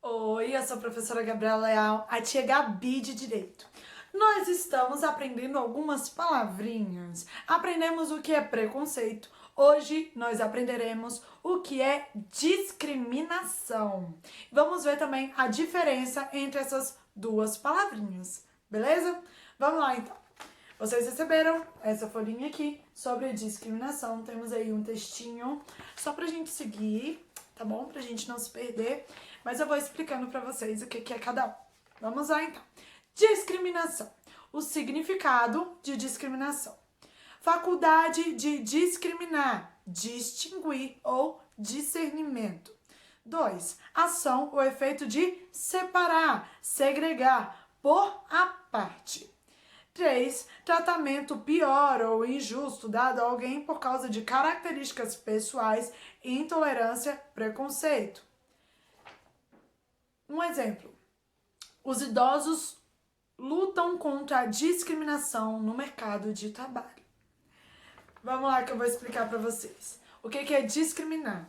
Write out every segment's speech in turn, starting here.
Oi, eu sou a professora Gabriela Leal, a tia Gabi de Direito. Nós estamos aprendendo algumas palavrinhas. Aprendemos o que é preconceito. Hoje nós aprenderemos o que é discriminação. Vamos ver também a diferença entre essas duas palavrinhas, beleza? Vamos lá então. Vocês receberam essa folhinha aqui sobre discriminação. Temos aí um textinho só pra gente seguir, tá bom? Pra gente não se perder. Mas eu vou explicando pra vocês o que é cada um. Vamos lá então. Discriminação. O significado de discriminação. Faculdade de discriminar, distinguir ou discernimento. 2. Ação ou efeito de separar, segregar, pôr à parte. 3. Tratamento pior ou injusto dado a alguém por causa de características pessoais, intolerância, preconceito. Um exemplo. Os idosos lutam contra a discriminação no mercado de trabalho. Vamos lá que eu vou explicar para vocês. O que é discriminar?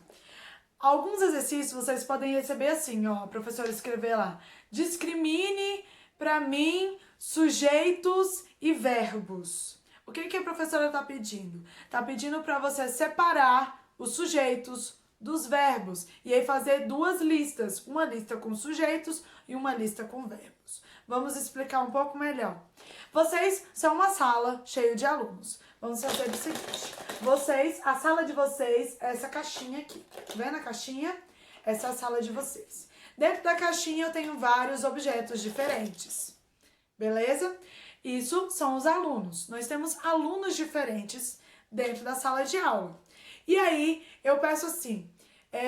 Alguns exercícios vocês podem receber assim, ó, a professora escrever lá. Discrimine para mim sujeitos e verbos. O que a professora está pedindo? Está pedindo para você separar os sujeitos dos verbos e aí fazer duas listas, uma lista com sujeitos e uma lista com verbos. Vamos explicar um pouco melhor. Vocês são uma sala cheia de alunos. Vamos fazer o seguinte. A sala de vocês é essa caixinha aqui. Tá vendo a caixinha? Essa é a sala de vocês. Dentro da caixinha eu tenho vários objetos diferentes. Beleza? Isso são os alunos. Nós temos alunos diferentes dentro da sala de aula. E aí eu peço assim,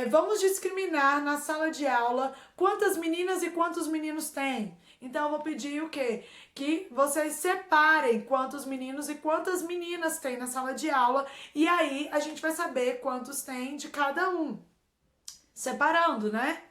vamos discriminar na sala de aula quantas meninas e quantos meninos tem. Então eu vou pedir o quê? Que vocês separem quantos meninos e quantas meninas tem na sala de aula. E aí a gente vai saber quantos tem de cada um. Separando, né?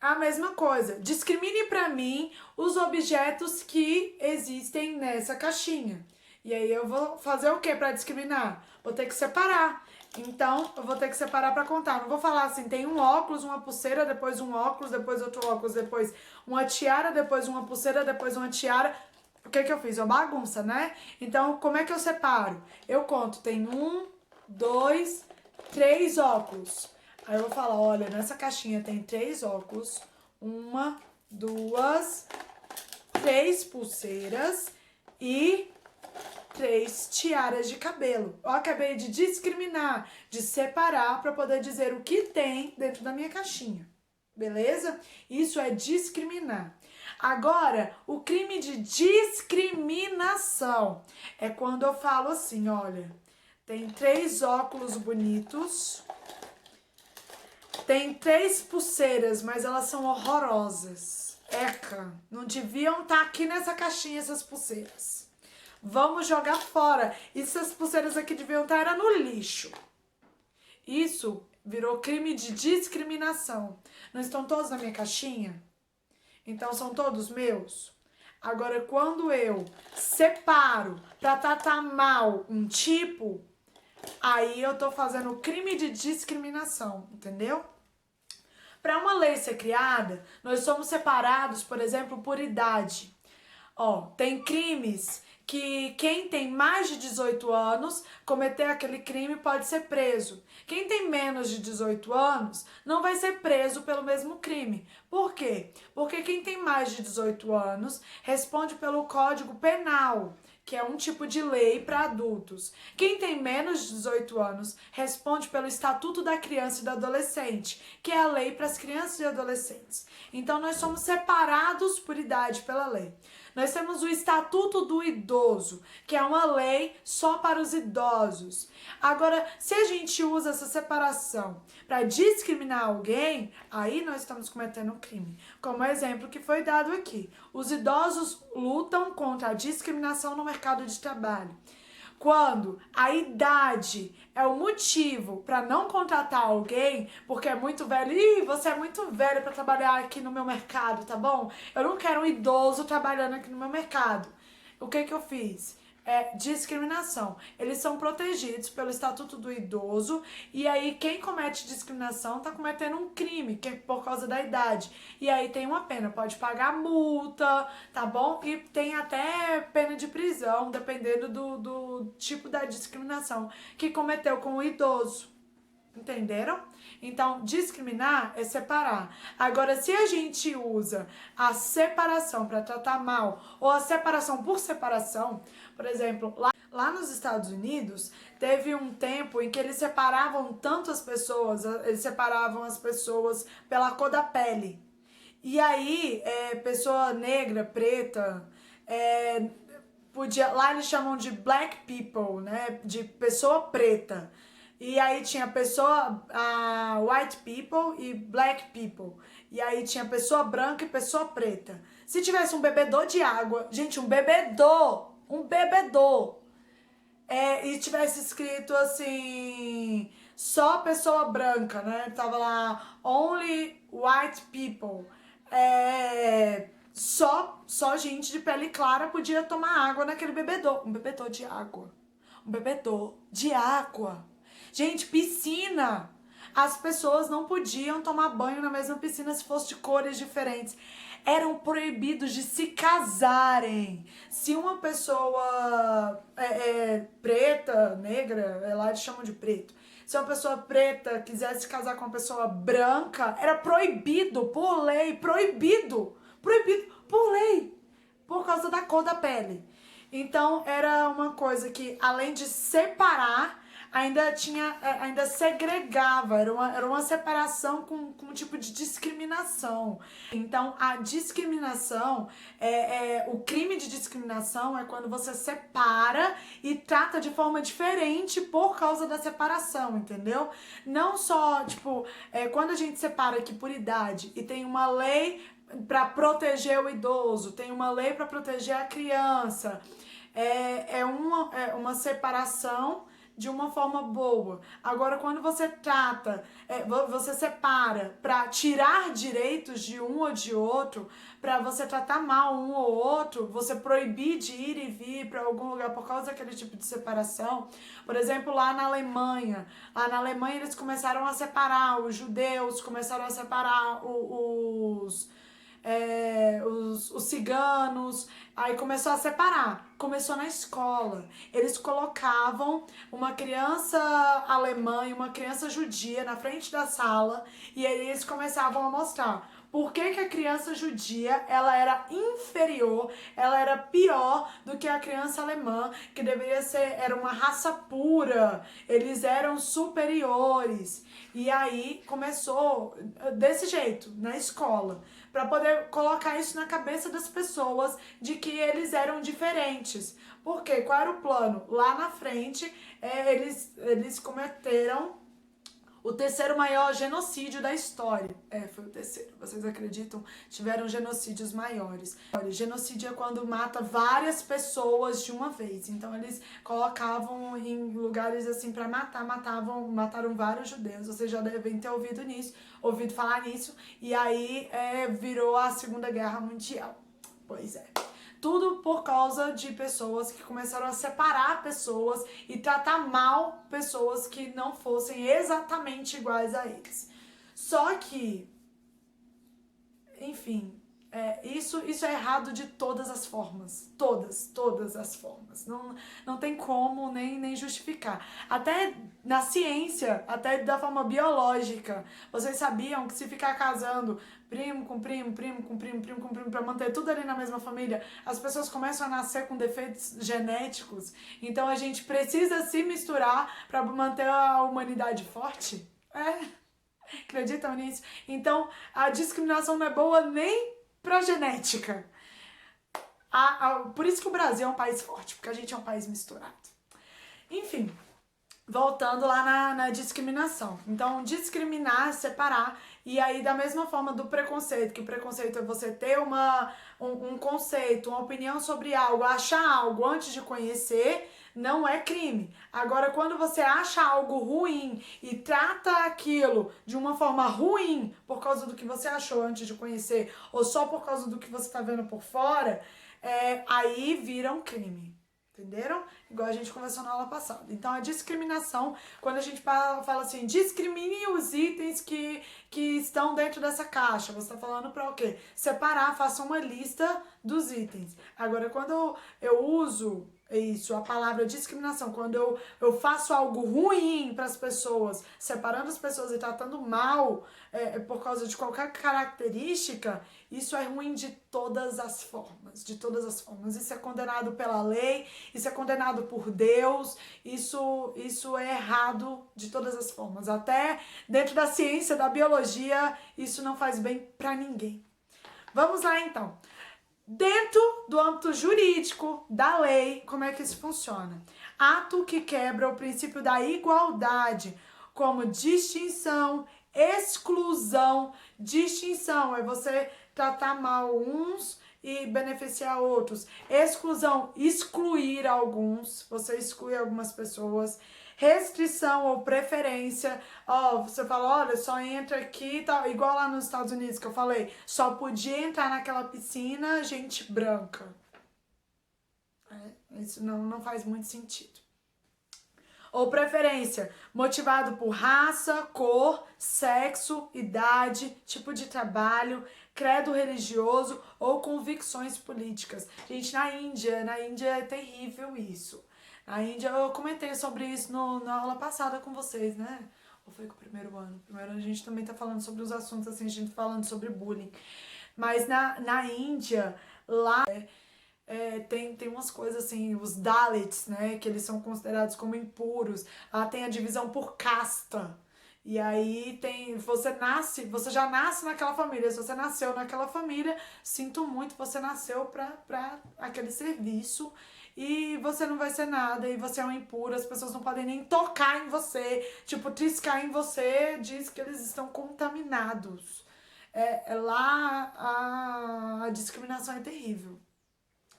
A mesma coisa, discrimine para mim os objetos que existem nessa caixinha. E aí eu vou fazer o que para discriminar? Vou ter que separar. Então, eu vou ter que separar para contar. Não vou falar assim, tem um óculos, uma pulseira, depois um óculos, depois outro óculos, depois uma tiara, depois uma pulseira, depois uma tiara. O que eu fiz? É uma bagunça, né? Então, como é que eu separo? Eu conto, tem 1, 2, 3 óculos. Aí eu vou falar, olha, nessa caixinha tem 3 óculos, 1, 2, 3 pulseiras e 3 tiaras de cabelo. Eu acabei de discriminar, de separar para poder dizer o que tem dentro da minha caixinha. Beleza? Isso é discriminar. Agora, o crime de discriminação é quando eu falo assim, olha, tem 3 óculos bonitos, tem 3 pulseiras, mas elas são horrorosas. Eca, não deviam estar aqui nessa caixinha essas pulseiras. Vamos jogar fora. E essas pulseiras aqui deviam estar no lixo. Isso virou crime de discriminação. Não estão todos na minha caixinha? Então são todos meus? Agora, quando eu separo para tratar mal um tipo, aí eu tô fazendo crime de discriminação, entendeu? Para uma lei ser criada, nós somos separados, por exemplo, por idade. Ó, tem crimes que quem tem mais de 18 anos cometer aquele crime pode ser preso. Quem tem menos de 18 anos não vai ser preso pelo mesmo crime. Por quê? Porque quem tem mais de 18 anos responde pelo Código Penal, que é um tipo de lei para adultos. Quem tem menos de 18 anos responde pelo Estatuto da Criança e do Adolescente, que é a lei para as crianças e adolescentes. Então nós somos separados por idade pela lei. Nós temos o Estatuto do Idoso, que é uma lei só para os idosos. Agora, se a gente usa essa separação para discriminar alguém, aí nós estamos cometendo um crime. Como exemplo que foi dado aqui. Os idosos lutam contra a discriminação no mercado de trabalho. Quando a idade é o motivo para não contratar alguém, porque é muito velho, você é muito velho para trabalhar aqui no meu mercado, tá bom? Eu não quero um idoso trabalhando aqui no meu mercado. O que eu fiz? discriminação. Eles são protegidos pelo Estatuto do Idoso e aí quem comete discriminação tá cometendo um crime, que é por causa da idade. E aí tem uma pena, pode pagar multa, tá bom? E tem até pena de prisão, dependendo do tipo da discriminação que cometeu com o idoso. Entenderam? Então, discriminar é separar. Agora, se a gente usa a separação para tratar mal, ou a separação por separação, por exemplo, lá nos Estados Unidos, teve um tempo em que eles separavam tanto as pessoas, eles separavam as pessoas pela cor da pele. E aí, pessoa negra, preta, lá eles chamam de black people, né? De pessoa preta. E aí tinha white people e black people. E aí tinha pessoa branca e pessoa preta. Se tivesse um bebedor de água, gente, um bebedor, e tivesse escrito assim, só pessoa branca, né? Tava lá, only white people. Só gente de pele clara podia tomar água naquele bebedor. Um bebedor de água. Um bebedor de água. Gente, piscina! As pessoas não podiam tomar banho na mesma piscina se fosse de cores diferentes. Eram proibidos de se casarem. Se uma pessoa preta, negra, lá eles chamam de preto. Se uma pessoa preta quisesse casar com uma pessoa branca, era proibido por lei, proibido por lei, por causa da cor da pele. Então era uma coisa que, além de separar, ainda segregava, era uma separação com um tipo de discriminação. Então, a discriminação, o crime de discriminação é quando você separa e trata de forma diferente por causa da separação, entendeu? Não só, tipo, quando a gente separa aqui por idade e tem uma lei para proteger o idoso, tem uma lei para proteger a criança, é uma separação de uma forma boa. Agora, quando você você separa para tirar direitos de um ou de outro, para você tratar mal um ou outro, você proibir de ir e vir para algum lugar por causa daquele tipo de separação. Por exemplo, lá na Alemanha eles começaram a separar os judeus, começaram a separar os ciganos, aí começou a separar, começou na escola. Eles colocavam uma criança alemã e uma criança judia na frente da sala e aí eles começavam a mostrar por que a criança judia ela era inferior, ela era pior do que a criança alemã, que era uma raça pura, eles eram superiores. E aí começou desse jeito, na escola, para poder colocar isso na cabeça das pessoas de que eles eram diferentes. Por quê? Qual era o plano? Lá na frente, eles cometeram o terceiro maior genocídio da história. Foi o terceiro. Vocês acreditam? Tiveram genocídios maiores. Genocídio é quando mata várias pessoas de uma vez. Então eles colocavam em lugares assim pra mataram vários judeus. Vocês já devem ter ouvido falar nisso. E aí virou a Segunda Guerra Mundial. Pois é. Tudo por causa de pessoas que começaram a separar pessoas e tratar mal pessoas que não fossem exatamente iguais a eles. Só que, enfim, isso é errado de todas as formas. Todas as formas. Não tem como nem justificar. Até na ciência, até da forma biológica. Vocês sabiam que se ficar casando primo com primo, primo com primo, primo com primo, pra manter tudo ali na mesma família, as pessoas começam a nascer com defeitos genéticos. Então a gente precisa se misturar pra manter a humanidade forte? Acreditam nisso? Então a discriminação não é boa nem pra genética. Por isso que o Brasil é um país forte, porque a gente é um país misturado. Enfim, voltando lá na discriminação. Então, discriminar, separar, e aí da mesma forma do preconceito, que o preconceito é você ter um conceito, uma opinião sobre algo, achar algo antes de conhecer, não é crime. Agora, quando você acha algo ruim e trata aquilo de uma forma ruim por causa do que você achou antes de conhecer, ou só por causa do que você está vendo por fora, aí vira um crime. Entenderam? Igual a gente conversou na aula passada. Então, a discriminação, quando a gente fala assim, discrimine os itens que estão dentro dessa caixa. Você está falando para o quê? Separar, faça uma lista dos itens. Agora, quando eu uso isso, a palavra discriminação, quando eu faço algo ruim para as pessoas, separando as pessoas e tratando mal por causa de qualquer característica, isso é ruim de todas as formas, de todas as formas. Isso é condenado pela lei, isso é condenado por Deus, isso é errado de todas as formas. Até dentro da ciência, da biologia, isso não faz bem para ninguém. Vamos lá então. Dentro do âmbito jurídico da lei, como é que isso funciona? Ato que quebra o princípio da igualdade, como distinção, exclusão. Distinção é você tratar mal uns e beneficiar outros. Exclusão, excluir alguns, você exclui algumas pessoas. Restrição ou preferência, você fala, olha, só entra aqui, tá, igual lá nos Estados Unidos que eu falei, só podia entrar naquela piscina gente branca. Isso não faz muito sentido. Ou preferência, motivado por raça, cor, sexo, idade, tipo de trabalho, credo religioso ou convicções políticas. Gente, na Índia é terrível isso. Na Índia, eu comentei sobre isso na aula passada com vocês, né? Ou foi com o primeiro ano? Primeiro ano a gente também tá falando sobre os assuntos, assim, a gente tá falando sobre bullying. Mas na Índia, lá tem umas coisas assim, os Dalits, né? Que eles são considerados como impuros. Lá tem a divisão por casta. E aí você já nasce naquela família. Se você nasceu naquela família, sinto muito, você nasceu pra aquele serviço. E você não vai ser nada, e você é um impuro, as pessoas não podem nem tocar em você, tipo, triscar em você, diz que eles estão contaminados. Lá a discriminação é terrível,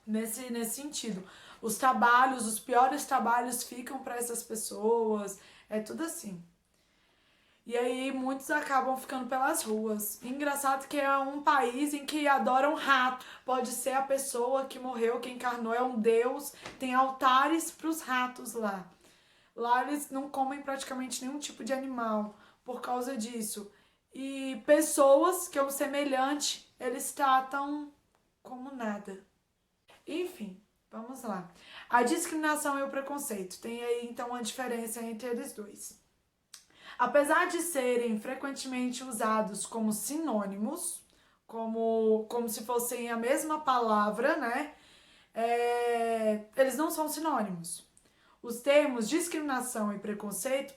nesse sentido. Os trabalhos, os piores trabalhos ficam para essas pessoas, é tudo assim. E aí muitos acabam ficando pelas ruas. Engraçado que é um país em que adoram rato. Pode ser a pessoa que morreu, que encarnou, é um deus. Tem altares para os ratos lá. Lá eles não comem praticamente nenhum tipo de animal por causa disso. E pessoas que é o semelhante, eles tratam como nada. Enfim, vamos lá. A discriminação e o preconceito. Tem aí então a diferença entre eles dois. Apesar de serem frequentemente usados como sinônimos, como se fossem a mesma palavra, né? Eles não são sinônimos. Os termos discriminação e preconceito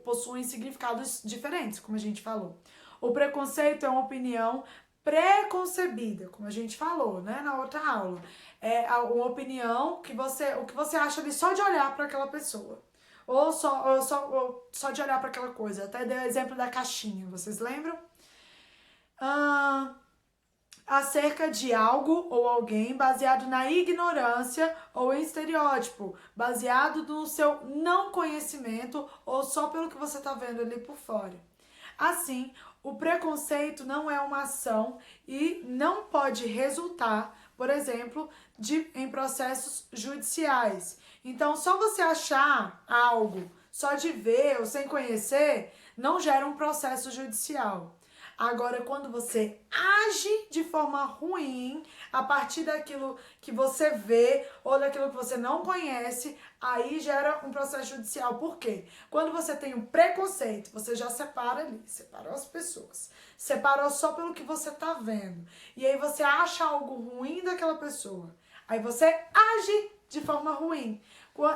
possuem significados diferentes, como a gente falou. O preconceito é uma opinião preconcebida, como a gente falou, né, na outra aula. É uma opinião o que você acha ali só de olhar para aquela pessoa. Ou só de olhar para aquela coisa. Até dei o exemplo da caixinha, vocês lembram? Acerca de algo ou alguém baseado na ignorância ou em estereótipo, baseado no seu não conhecimento ou só pelo que você está vendo ali por fora. Assim, o preconceito não é uma ação e não pode resultar, por exemplo, em processos judiciais. Então, só você achar algo, só de ver ou sem conhecer, não gera um processo judicial. Agora, quando você age de forma ruim, a partir daquilo que você vê ou daquilo que você não conhece, aí gera um processo judicial. Por quê? Quando você tem um preconceito, você já separa ali, separou as pessoas. Separou só pelo que você tá vendo. E aí você acha algo ruim daquela pessoa. Aí você age de forma ruim.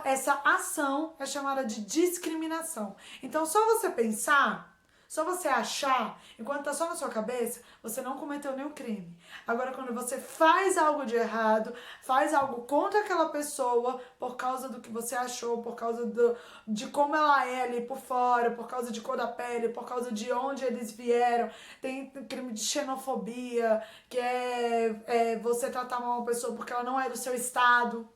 Essa ação é chamada de discriminação. Então, só você pensar, só você achar, enquanto tá só na sua cabeça, você não cometeu nenhum crime. Agora, quando você faz algo de errado, faz algo contra aquela pessoa, por causa do que você achou, por causa de como ela é ali por fora, por causa de cor da pele, por causa de onde eles vieram, tem crime de xenofobia, que é você tratar mal uma pessoa porque ela não é do seu estado.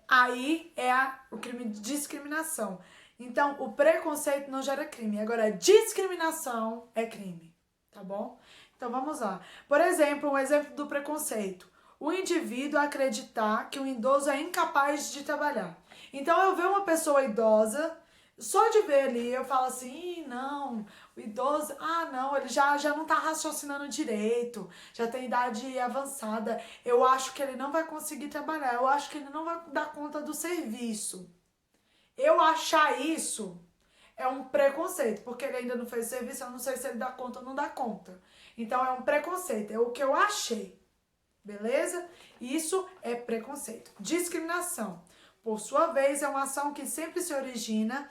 Aí é o crime de discriminação. Então, o preconceito não gera crime. Agora, a discriminação é crime, tá bom? Então, vamos lá. Por exemplo, um exemplo do preconceito. o indivíduo acreditar que o idoso é incapaz de trabalhar. Então eu vejo uma pessoa idosa, só de ver ali eu falo assim, não, o idoso, não, ele já não tá raciocinando direito, já tem idade avançada, eu acho que ele não vai conseguir trabalhar, eu acho que ele não vai dar conta do serviço. Eu achar isso é um preconceito, porque ele ainda não fez serviço, eu não sei se ele dá conta ou não dá conta. Então é um preconceito, é o que eu achei, beleza? Isso é preconceito. Discriminação, por sua vez, é uma ação que sempre se origina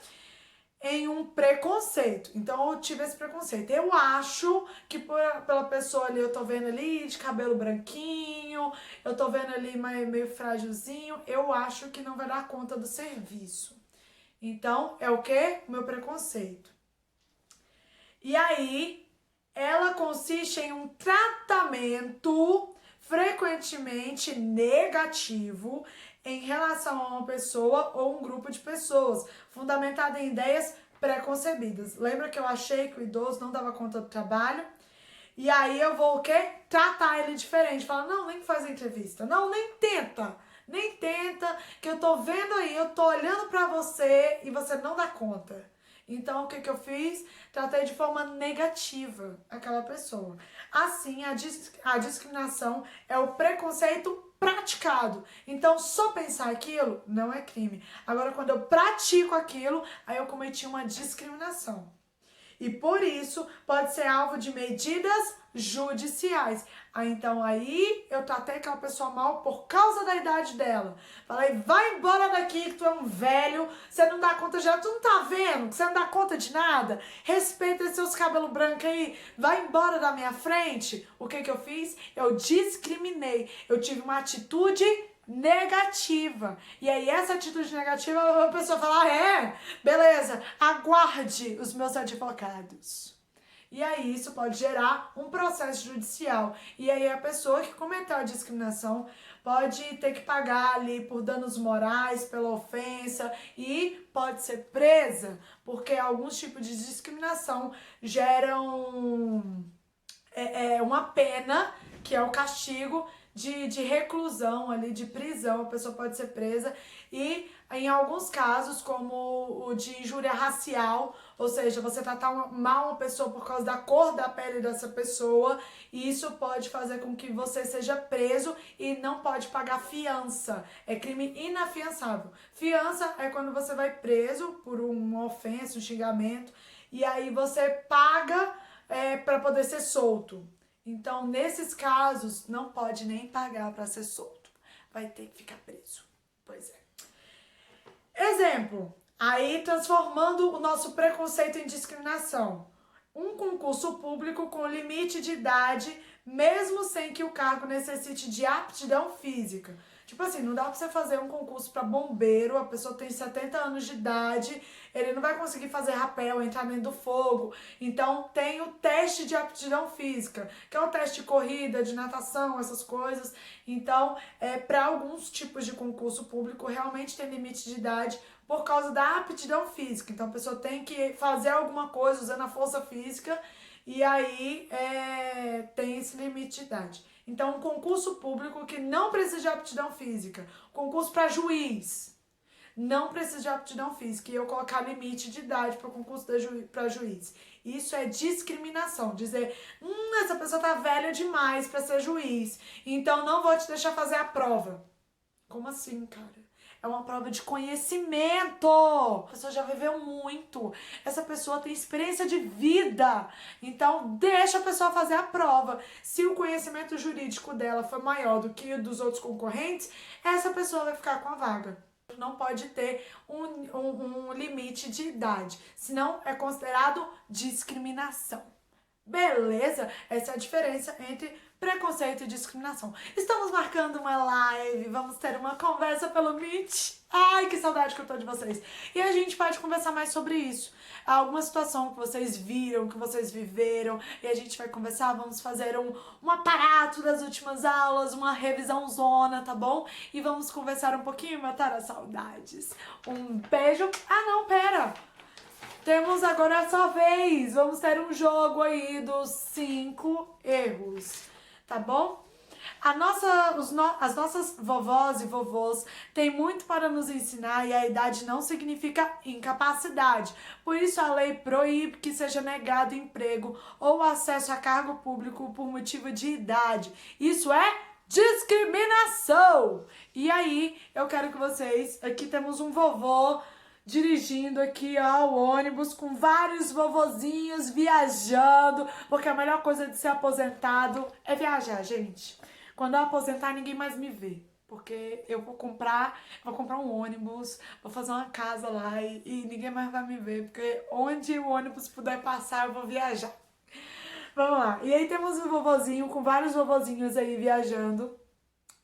em um preconceito. Então eu tive esse preconceito. Eu acho que pela pessoa ali, eu tô vendo ali de cabelo branquinho, eu tô vendo ali meio frágilzinho, eu acho que não vai dar conta do serviço. Então, é o quê? O meu preconceito. E aí, ela consiste em um tratamento frequentemente negativo em relação a uma pessoa ou um grupo de pessoas, fundamentado em ideias preconcebidas. Lembra que eu achei que o idoso não dava conta do trabalho? E aí eu vou o quê? Tratar ele diferente. Falar, não, nem faz entrevista. Não, nem tenta. Nem tenta, que eu tô vendo aí, eu tô olhando pra você e você não dá conta. Então, o que eu fiz? Tratei de forma negativa aquela pessoa. Assim, a discriminação é o preconceito praticado. Então, só pensar aquilo não é crime. Agora, quando eu pratico aquilo, aí eu cometi uma discriminação. E por isso, pode ser alvo de medidas judiciais. Então aí eu tratei aquela pessoa mal por causa da idade dela. Falei, vai embora daqui que tu é um velho, você não dá conta de nada, tu não tá vendo que você não dá conta de nada? Respeita esses seus cabelos brancos aí, vai embora da minha frente. O que eu fiz? Eu discriminei, eu tive uma atitude negativa. E aí essa atitude negativa, a pessoa fala, beleza, aguarde os meus advogados. E aí isso pode gerar um processo judicial. E aí a pessoa que cometeu a discriminação pode ter que pagar ali por danos morais, pela ofensa, e pode ser presa, porque alguns tipos de discriminação geram uma pena, que é o castigo de reclusão ali, de prisão, a pessoa pode ser presa, e em alguns casos, como o de injúria racial, ou seja, você tratar mal uma pessoa por causa da cor da pele dessa pessoa, e isso pode fazer com que você seja preso e não pode pagar fiança. É crime inafiançável. Fiança é quando você vai preso por uma ofensa, um xingamento, e aí você paga para poder ser solto. Então, nesses casos, não pode nem pagar para ser solto. Vai ter que ficar preso. Pois é. Exemplo. Aí, transformando o nosso preconceito em discriminação. Um concurso público com limite de idade, mesmo sem que o cargo necessite de aptidão física. Tipo assim, não dá pra você fazer um concurso pra bombeiro, a pessoa tem 70 anos de idade, ele não vai conseguir fazer rapel, entrar dentro do fogo. Então tem o teste de aptidão física, que é o teste de corrida, de natação, essas coisas. Então, para alguns tipos de concurso público, realmente tem limite de idade por causa da aptidão física. Então a pessoa tem que fazer alguma coisa usando a força física, e aí tem esse limite de idade. Então, um concurso público que não precisa de aptidão física, concurso para juiz, não precisa de aptidão física, e eu colocar limite de idade para o concurso para juiz. Isso é discriminação, dizer, essa pessoa tá velha demais para ser juiz, então não vou te deixar fazer a prova. Como assim, cara? É uma prova de conhecimento. A pessoa já viveu muito. Essa pessoa tem experiência de vida. Então, deixa a pessoa fazer a prova. Se o conhecimento jurídico dela for maior do que o dos outros concorrentes, essa pessoa vai ficar com a vaga. Não pode ter um limite de idade. Senão, é considerado discriminação. Beleza? Essa é a diferença entre preconceito e discriminação. Estamos marcando uma live, vamos ter uma conversa pelo Meet. Ai, que saudade que eu tô de vocês. E a gente pode conversar mais sobre isso. Alguma situação que vocês viram, que vocês viveram, e a gente vai conversar, vamos fazer um aparato das últimas aulas, uma revisão zona, tá bom? E vamos conversar um pouquinho e matar as saudades. Um beijo. Ah, não, pera! Temos agora a sua vez. Vamos ter um jogo aí dos 5 erros, tá bom? As nossas vovós e vovôs têm muito para nos ensinar e a idade não significa incapacidade. Por isso a lei proíbe que seja negado emprego ou acesso a cargo público por motivo de idade. Isso é discriminação! E aí, eu quero que vocês... Aqui temos um vovô dirigindo aqui, ó, o ônibus com vários vovozinhos viajando, porque a melhor coisa de ser aposentado é viajar, gente. Quando eu aposentar, ninguém mais me vê. Porque eu vou comprar um ônibus, vou fazer uma casa lá e ninguém mais vai me ver. Porque onde o ônibus puder passar, eu vou viajar. Vamos lá. E aí temos um vovozinho com vários vovozinhos aí viajando.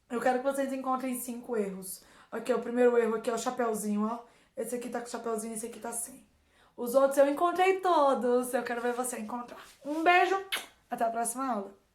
Eu quero que vocês encontrem 5 erros. Aqui, o primeiro erro aqui é o chapeuzinho, ó. Esse aqui tá com chapeuzinho, esse aqui tá sem. Os outros eu encontrei todos. Eu quero ver você encontrar. Um beijo, até a próxima aula.